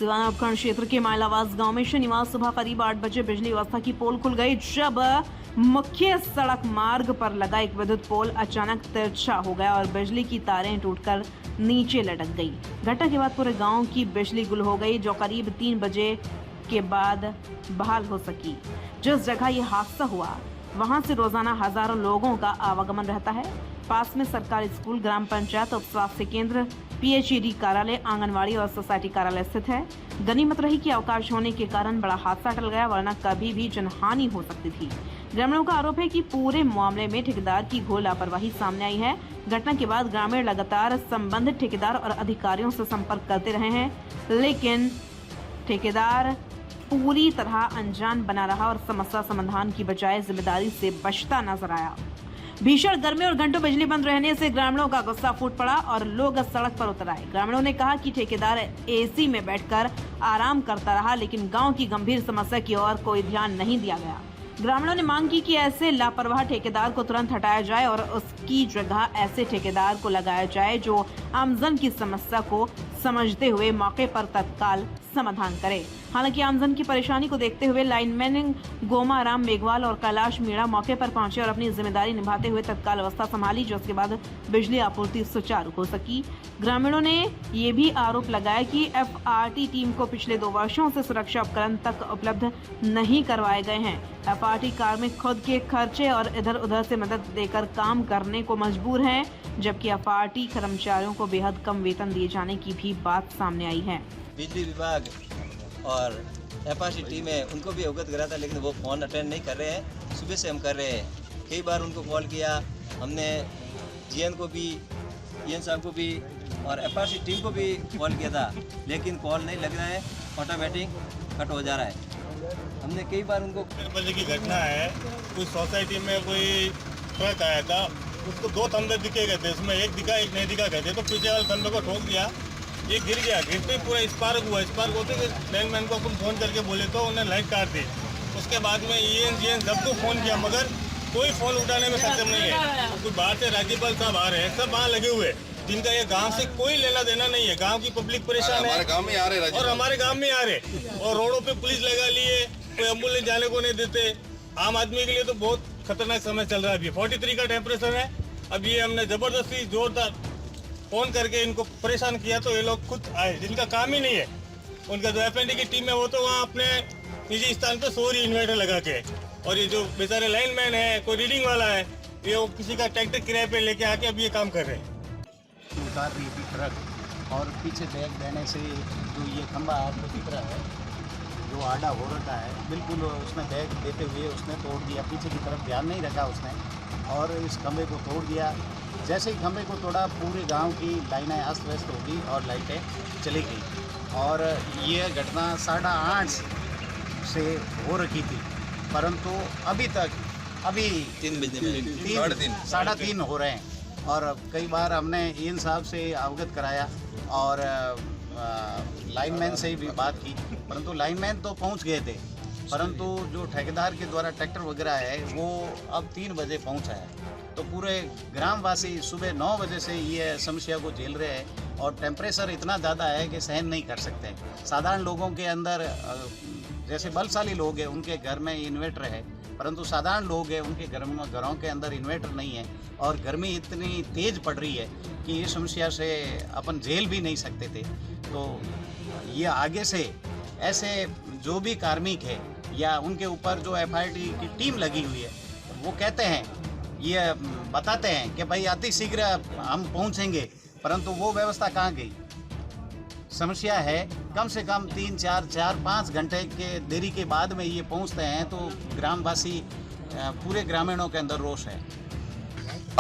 सिवाना उपखंड क्षेत्र के माइलावास गांव में शनिवार सुबह करीब 8 बजे बिजली व्यवस्था की पोल खुल गई, जब मुख्य सड़क मार्ग पर लगा एक विद्युत पोल अचानक तिरछा हो गया और बिजली की तारें टूटकर नीचे लटक गई। घटना के बाद पूरे गांव की बिजली गुल हो गई, जो करीब 3 बजे के बाद बहाल हो सकी। जिस जगह ये हादसा हुआ वहां से रोजाना हजारों लोगों का आवागमन रहता है। पास में सरकारी स्कूल, ग्राम पंचायत, उप स्वास्थ्य केंद्र, PHED कार्यालय, आंगनवाड़ी और सोसाइटी कार्यालय स्थित है। गनीमत रही कि अवकाश होने के कारण बड़ा हादसा टल गया, वरना कभी भी जनहानि हो सकती थी। ग्रामीणों का आरोप है कि पूरे मामले में ठेकेदार की घोर लापरवाही सामने आई है। घटना के बाद ग्रामीण लगातार संबंधित ठेकेदार और अधिकारियों से संपर्क करते रहे हैं, लेकिन ठेकेदार पूरी तरह अनजान बना रहा और समस्या समाधान की बजाय जिम्मेदारी से बचता नजर आया। भीषण गर्मी और घंटों बिजली बंद रहने से ग्रामीणों का गुस्सा फूट पड़ा और लोग सड़क पर उतर आए। ग्रामीणों ने कहा कि ठेकेदार AC में बैठकर आराम करता रहा, लेकिन गांव की गंभीर समस्या की ओर कोई ध्यान नहीं दिया गया। ग्रामीणों ने मांग की कि ऐसे लापरवाह ठेकेदार को तुरंत हटाया जाए और उसकी जगह ऐसे ठेकेदार को लगाया जाए जो आमजन की समस्या को समझते हुए मौके पर तत्काल समाधान करे। हालांकि आमजन की परेशानी को देखते हुए लाइनमैन गोमाराम मेघवाल और कैलाश मीणा मौके पर पहुंचे और अपनी जिम्मेदारी निभाते हुए तत्काल अवस्था संभाली, जिसके बाद बिजली आपूर्ति सुचारू हो सकी। ग्रामीणों ने ये भी आरोप लगाया कि FRT टीम को पिछले 2 वर्षों से सुरक्षा उपकरण तक उपलब्ध नहीं करवाए गए हैं। FRT कार्मिक खुद के खर्चे और इधर उधर से मदद देकर काम करने को मजबूर हैं, जबकि FRT कर्मचारियों को बेहद कम वेतन दिए जाने की भी बात सामने आई है। बिजली विभाग और FRT टीम है, उनको भी अवगत करा था, लेकिन वो फ़ोन अटेंड नहीं कर रहे हैं। सुबह से हम कर रहे हैं, कई बार उनको कॉल किया हमने, GN को भी, EN साहब को भी और FRT टीम को भी कॉल किया था, लेकिन कॉल नहीं लग रहा है, ऑटोमेटिक कट हो जा रहा है। हमने कई बार उनको बजे की घटना है, कुछ सोसाइटी में कोई ट्रक आया था, उसको 2 खंभे दिखे गए थे, उसमें एक दिखा एक नहीं दिखा गए थे, तो पीछे वाले खंभे को ठोक दिया, ये गिर गया। गिरते ही पूरा स्पार्क हुआ। स्पार्क होते ही लाइनमैन को अपन फ़ोन करके बोले तो उन्हें लाइट काट दी। उसके बाद में EN GN सबको फ़ोन किया, मगर कोई फ़ोन उठाने में सक्षम नहीं है। कुछ बाहर से राज्यपाल साहब आ रहे हैं, सब वहाँ लगे हुए, जिनका ये गांव से कोई लेना देना नहीं है। गांव की पब्लिक परेशान है, गांव में आ रहे और हमारे गांव में आ रहे, और रोडों पे पुलिस लगा लिए, कोई एम्बुलेंस जाने को नहीं देते। आम आदमी के लिए तो बहुत खतरनाक समय चल रहा है। अभी 43 का टेम्परेचर है। अब ये हमने जबरदस्ती जोरदार फोन करके इनको परेशान किया, तो ये लोग खुद आए, जिनका काम ही नहीं है। उनका जो FND की टीम है वो तो वहाँ अपने निजी स्थान पे सो रही इन्वर्टर लगा के, और ये जो बेचारे लाइनमैन है, कोई रीडिंग वाला है, ये वो किसी का ट्रैक्टर किराए पे लेके आके अब ये काम कर रहे हैं। उतार रही थी ट्रक, और पीछे बैग देने से जो ये खंभा आपको दिख रहा है, जो आड़ा हो रखा है, बिल्कुल उसने बैग देते हुए उसने तोड़ दिया। पीछे की तरफ ध्यान नहीं रखा उसने, और इस खंभे को तोड़ दिया। जैसे ही खंभे को तोड़ा, पूरे गांव की लाइनें अस्त व्यस्त हो गई और लाइटें चली गई। और ये घटना 8:30 से हो रखी थी, परंतु अभी तक 3 बजे में 3:30 हो रहे हैं। और कई बार हमने EN साहब से अवगत कराया और लाइनमैन से भी बात की, परंतु लाइनमैन तो पहुंच गए थे, परंतु जो ठेकेदार के द्वारा ट्रैक्टर वगैरह है वो अब 3 बजे पहुंचा है। तो पूरे ग्रामवासी सुबह 9 बजे से ये समस्या को झेल रहे हैं, और टेम्परेचर इतना ज़्यादा है कि सहन नहीं कर सकते। साधारण लोगों के अंदर, जैसे बलशाली लोग हैं उनके घर में इन्वर्टर है, परंतु साधारण लोग हैं उनके घरों के अंदर इन्वर्टर नहीं है, और गर्मी इतनी तेज़ पड़ रही है कि इस समस्या से अपन झेल भी नहीं सकते थे। तो ये आगे से ऐसे जो भी कार्मिक है या उनके ऊपर जो FRT की टीम लगी हुई है, वो कहते हैं, ये बताते हैं कि भाई अति शीघ्र हम पहुंचेंगे, परंतु वो व्यवस्था कहाँ गई। समस्या है, कम से कम 3-4-5 घंटे के देरी के बाद में ये पहुंचते हैं, तो ग्रामवासी, पूरे ग्रामीणों के अंदर रोष है।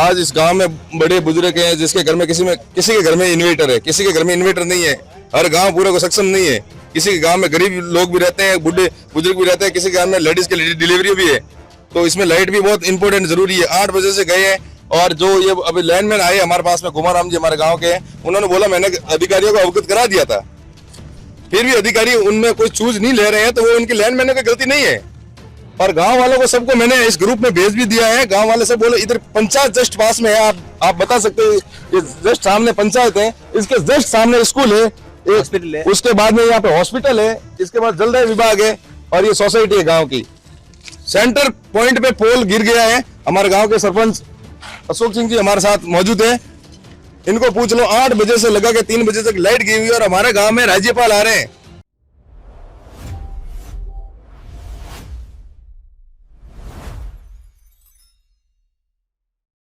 आज इस गांव में बड़े बुजुर्ग हैं जिसके घर में किसी के घर में इन्वर्टर है, किसी के घर में इन्वर्टर नहीं है। हर गांव पूरा को सक्षम नहीं है। किसी के गांव में गरीब लोग भी रहते हैं, बूढ़े बुजुर्ग भी रहते हैं, किसी के गांव में लेडीज की डिलीवरी भी है। तो इसमें लाइट भी बहुत इंपॉर्टेंट जरूरी है। 8 बजे से गए हैं, और जो ये अभी लाइनमैन आए हमारे पास में, घुमाराम जी हमारे गांव के हैं, उन्होंने बोला मैंने अधिकारियों को अवगत करा दिया था, फिर भी अधिकारी उनमें कोई चूज नहीं ले रहे हैं, तो वो उनकी लाइनमैनों की गलती नहीं है। और गांव वालों को सबको मैंने इस ग्रुप में भेज भी दिया है। गांव वाले सब बोले इधर पंचायत जस्ट पास में है, आप बता सकते हैं, ये जस्ट सामने पंचायत है, इसके जस्ट सामने स्कूल है, हॉस्पिटल है। उसके बाद में यहाँ पे हॉस्पिटल है, इसके बाद जलदाय विभाग है और ये सोसाइटी है गांव की। सेंटर पॉइंट पे पोल गिर गया है। हमारे गांव के सरपंच अशोक सिंह जी हमारे साथ मौजूद है, इनको पूछ लो। 8 बजे से लगा के 3 बजे तक लाइट गई हुई है और हमारे गांव में राज्यपाल आ रहे हैं।